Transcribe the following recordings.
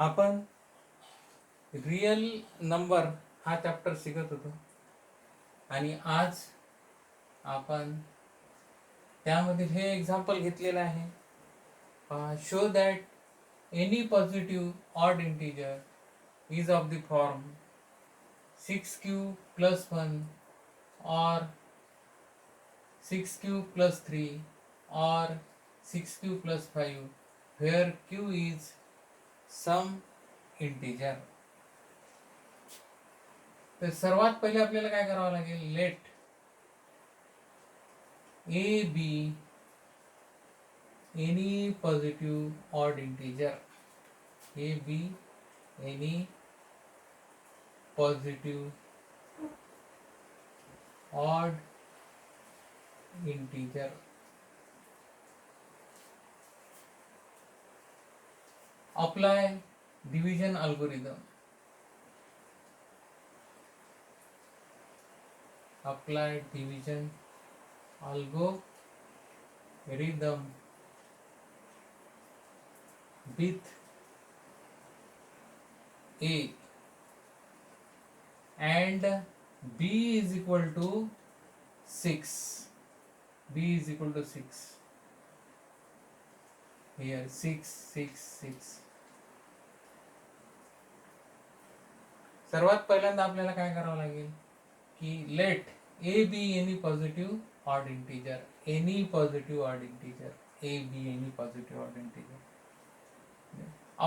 आपण real number हा chapter शिकत होतो आणि आज आपण त्यामधील हे एक्झाम्पल घेतलेलं आहे. Show that any positive odd integer is of the form 6q plus 1 or 6q plus 3 or 6q plus 5 where q is some integer. तर सर्वात पहिले आपल्याला काय करावं लागेल, let a b any positive odd integer. A b any positive odd integer. Apply division algorithm. Apply division algorithm with A and B is equal to 6. B is equal to 6. Here 6, 6, 6. सर्वात पहिल्यांदा आपल्याला काय करावं लागेल की let a b any positive odd integer. Any positive odd integer. A b any positive odd integer.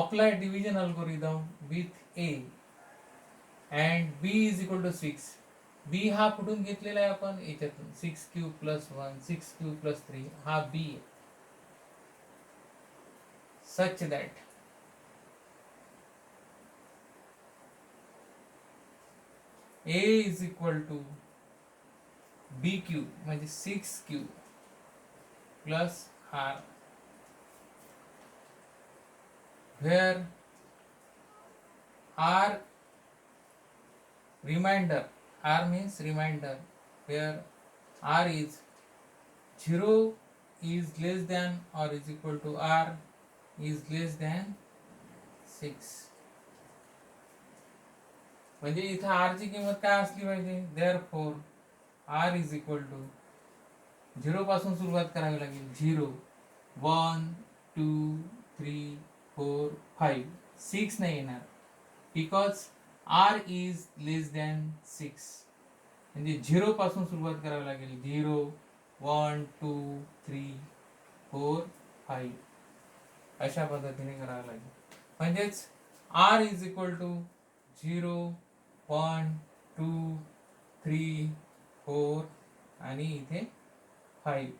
Apply division algorithm with a and b is equal to 6. B हा कुठून घेतलेला आहे आपण याच्यातून 6q plus 1, 6q plus 3 हा B आहे. Such that A is equal to BQ म्हणजे 6q plus R, where R remainder, R means remainder, where R is 0 is less than or is equal to R is less than 6. म्हणजे इथं R ची किंमत काय असली पाहिजे, therefore R is equal to 0 पासून सुरुवात करावी लागेल. 0, 1, 2, 3, 4, 5, 6 नाही येणार because R is less than 6. म्हणजे 0 पासून सुरुवात करावी लागेल. 0, 1, 2, 3, 4, 5 अशा पद्धतीने करावं लागेल. म्हणजेच R इज इक्वल टू 0, 1, 2, 3, 4 आणि इथे 5.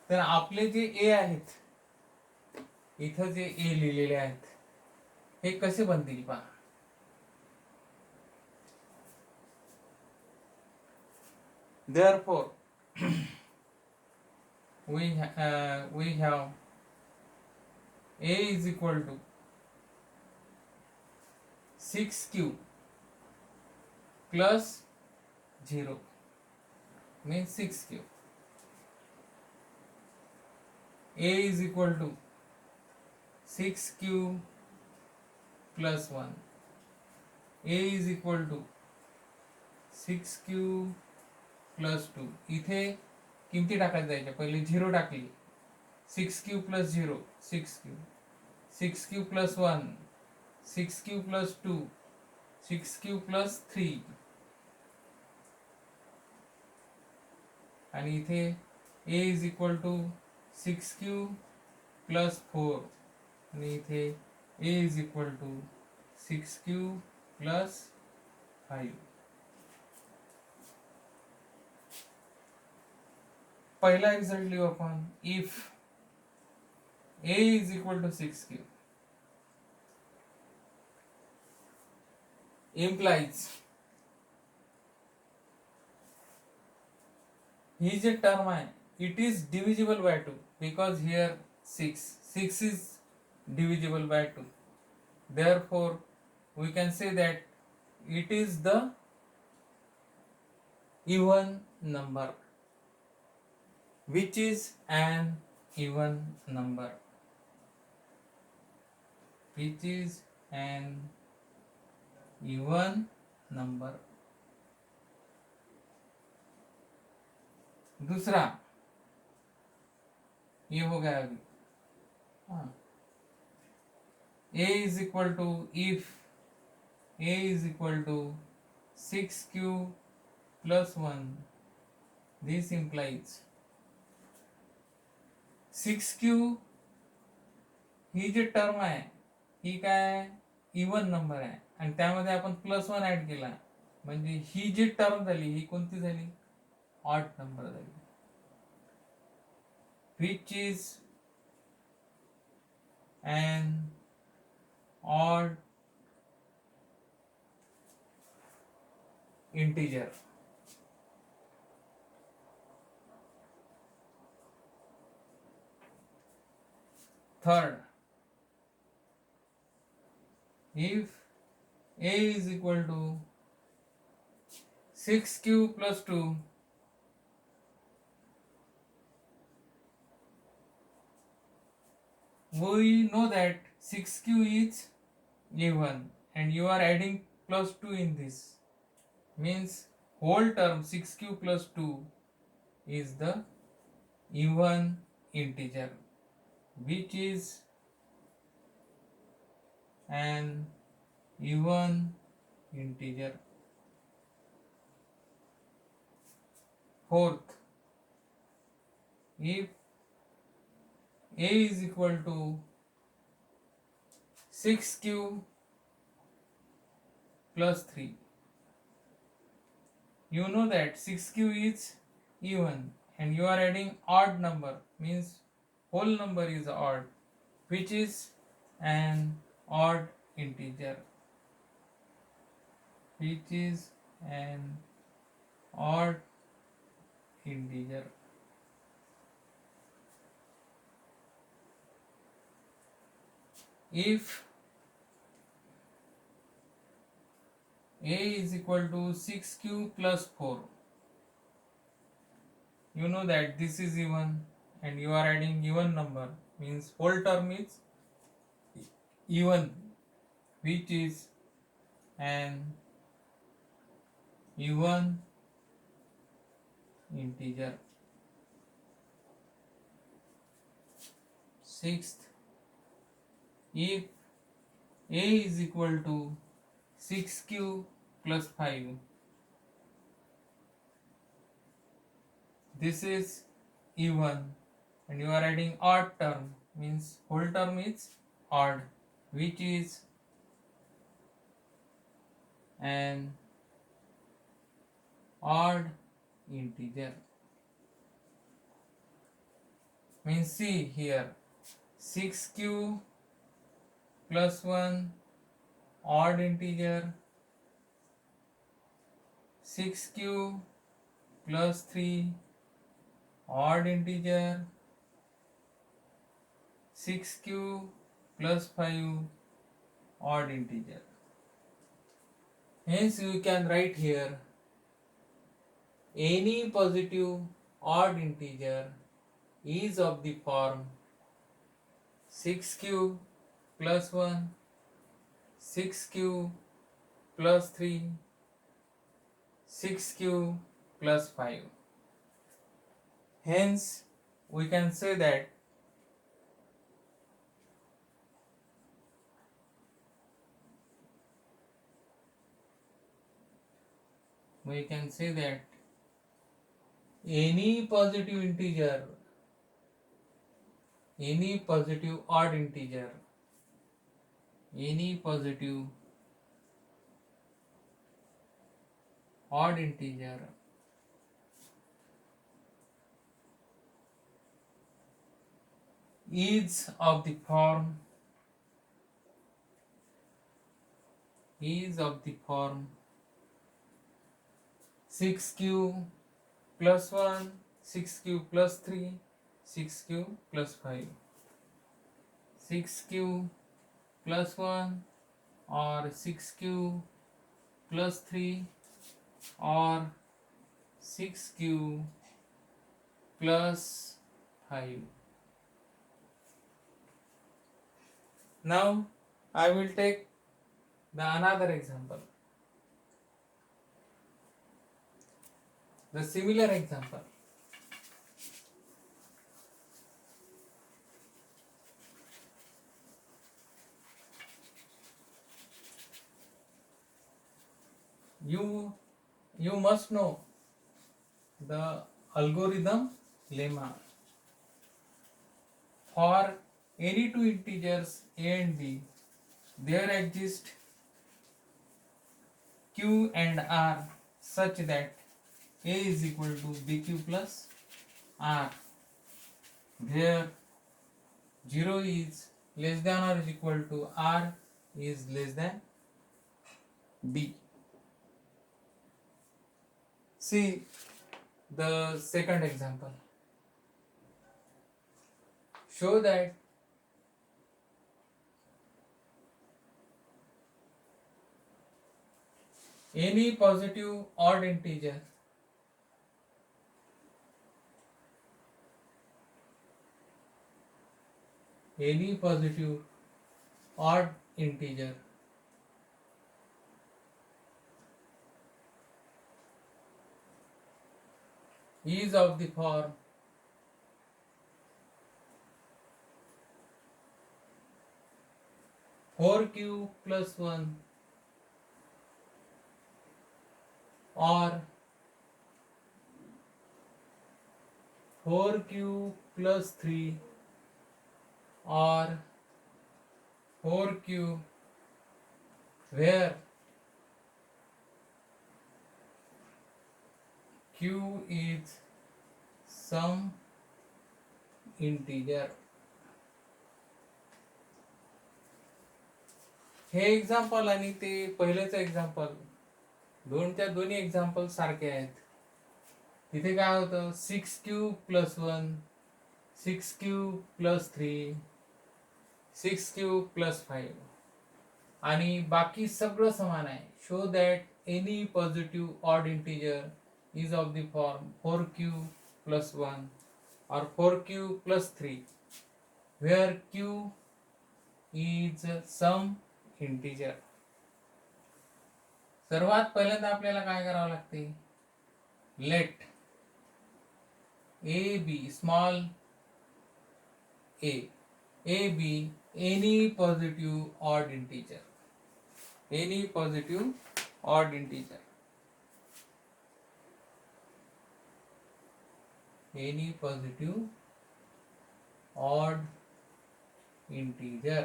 तर आपले जे ए आहेत, इथं जे ए लिहिलेले आहेत हे कसे बनतील पहा. Therefore we have A is equal to 6q plus 0 means 6q. A is equal to 6q plus 1. A is equal to 6q plus 2. इथे किमती टाकायला जायच्या. पहिले 0 टाकली. 6q plus 0 6q. 6q plus 1 6q plus 2 6q plus 3 आणि इथे A is equal to 6q plus 4 आणि इथे A is equal to 6q plus 5. पहिला रिझल्ट लिहू आपण. If A is equal to 6q implies he J term आहे it is divisible by 2 because here 6 is divisible by 2. Therefore we can say that it is the even number, which is an even number. which is an even number. दूसरा ये हो गया अभी. हाँ, a is equal to, if a is equal to 6q plus 1, this implies 6q ही जी term आहे ही काय इवन नंबर आहे आणि त्यामध्ये आपण +1 ऍड केला म्हणजे ही जी टर्म झाली ही कोणती झाली, ऑड नंबर झाली. Which is an odd integer. Third, if a is equal to 6q plus 2, we know that 6q is even and you are adding plus 2 in this, means whole term 6q plus 2 is the even integer, which is an even integer. Fourth, if a is equal to 6q plus 3, you know that 6q is even and you are adding odd number, means whole number is odd, which is an odd integer, which is an odd integer. If a is equal to 6q plus 4, you know that this is even and you are adding even number, means whole term is even, which is an even integer. Sixth, if a is equal to 6q plus 5, this is even and you are adding odd term, means whole term is odd, which is an odd integer. Means see here, 6q plus 1 odd integer, 6q plus 3 odd integer, 6q plus 5 odd integer. Hence you can write here any positive odd integer is of the form 6q plus 1, 6q plus 3, 6q plus 5. Hence we can say that any positive integer, any positive odd integer, any positive odd integer is of the form 6q plus 1, 6q plus 3, 6q plus 5. 6q plus 1 or 6q plus 3 or 6q plus 5. Now I will take the another example, the similar example. You must know the algorithm lemma. For any two integers a and b, there exist q and r such that a is equal to bq plus r, where 0 is less than or is equal to r is less than b. See the second example. Show that any positive odd integer odd integer is of the form 4q plus 1 or 4q plus 3 or 4q, where q is some integer. हे example आणि ते पहिलेच example दोन्ही example सारखे आहेत. तिथे काय होतं 6q plus 1, 6q plus 3, 6q plus 5 आणि बाकी सगळं समान आहे. Show that any positive odd integer is of the form 4q plus 1 or 4q plus 3, where q is some integer. सर्वात पहिल्यांदा आपल्याला काय करावं लागते, let a b small a b any positive odd integer, any positive odd integer, any positive odd integer.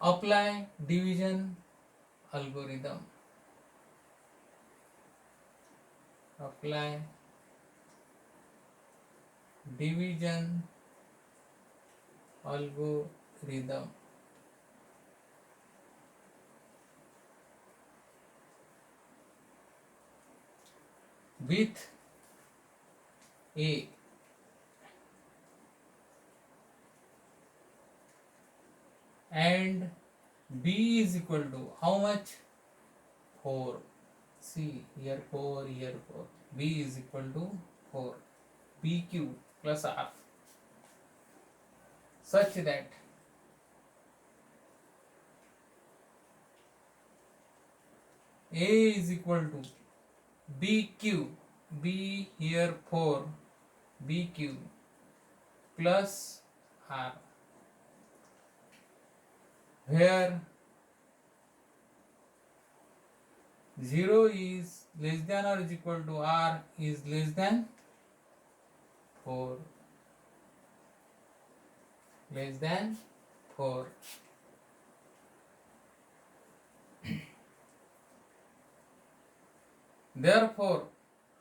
Apply division algorithm. Apply division algorithm. With a and b is equal to how much, 4. See here 4, here 4. b is equal to 4, bq plus r, such that a is equal to bq, b here 4, bq plus r, where 0 is less than or is equal to r is less than 4, less than 4. Therefore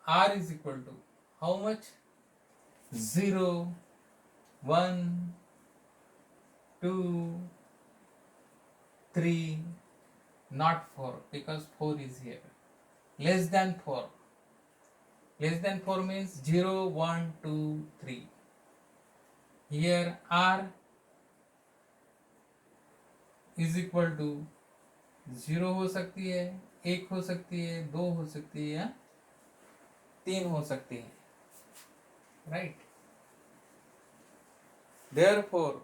r is equal to how much, 0, 1, 2, 3, not 4, because 4 is here. Less than 4. Less than 4 means 0, 1, 2, 3. Here r is equal to 0 हो सकती है, 1 हो सकती है, 2 हो सकती है या 3 हो सकती है, right. Therefore,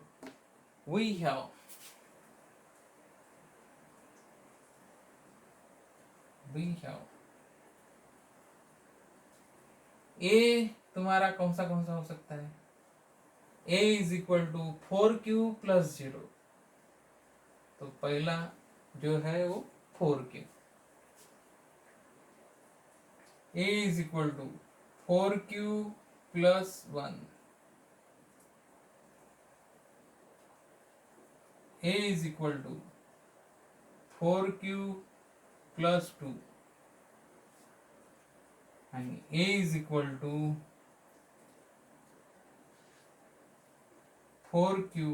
we have a तुम्हारा कौन सा हो सकता है? a is equal to 4q plus 0. तो पहला जो है वो 4q. a is equal to 4q plus 1. a is equal to 4q plus 2 आणि a is equal to 4q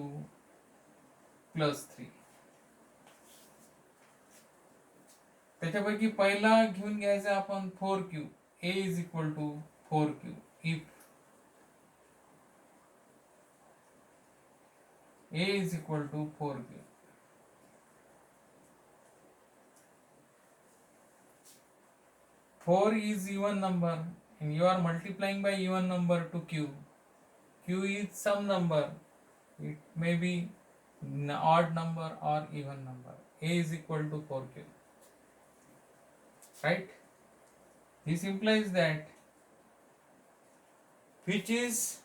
plus 3. त्याच्यापैकी पहिला घेऊन घ्यायचा आपण 4q. a is equal to 4q. If a is equal to 4q. Four is even number and you are multiplying by even number to q. Q is some number. It may be odd number or even number. A is equal to 4q. Right? This implies that which is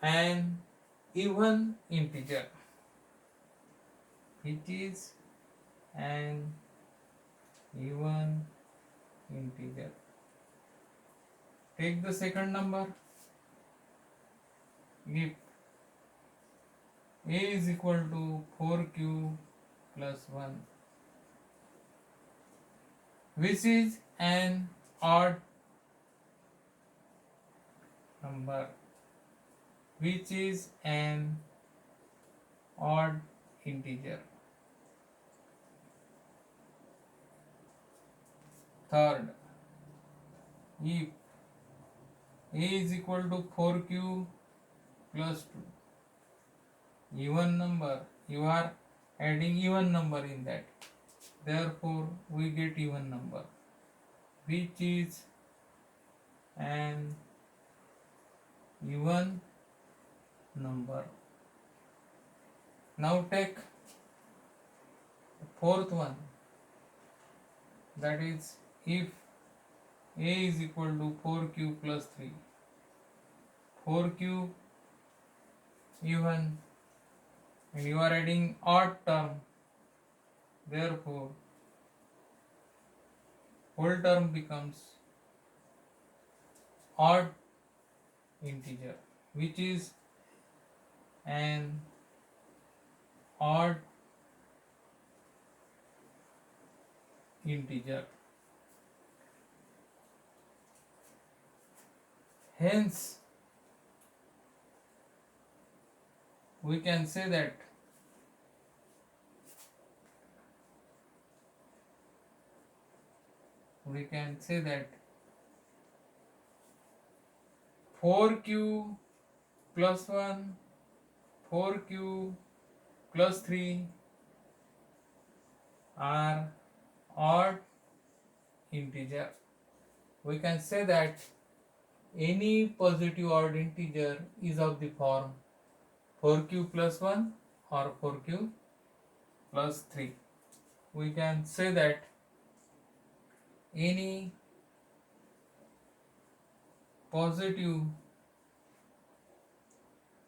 an even integer. Which is an even integer. Take the second number. If a is equal to 4q plus 1, which is an odd number, which is an odd integer. Third, if a is equal to 4q plus 2, even number, you are adding even number in that, therefore we get even number, which is an even number. Now take the fourth one, that is if a is equal to 4q plus 3, 4q even and you are adding odd term, therefore whole term becomes odd integer, which is an odd integer. Hence, we can say that we can say that 4q plus 1, 4q plus 3 are odd integer. We can say that any positive odd integer is of the form 4q plus 1 or 4q plus 3. We can say that any positive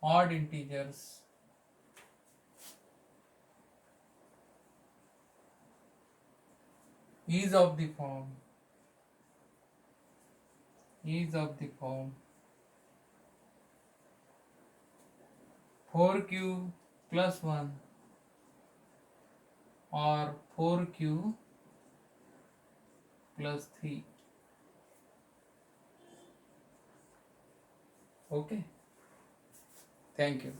odd integers is of the form 4q plus 1 or 4q plus 3. Okay, thank you.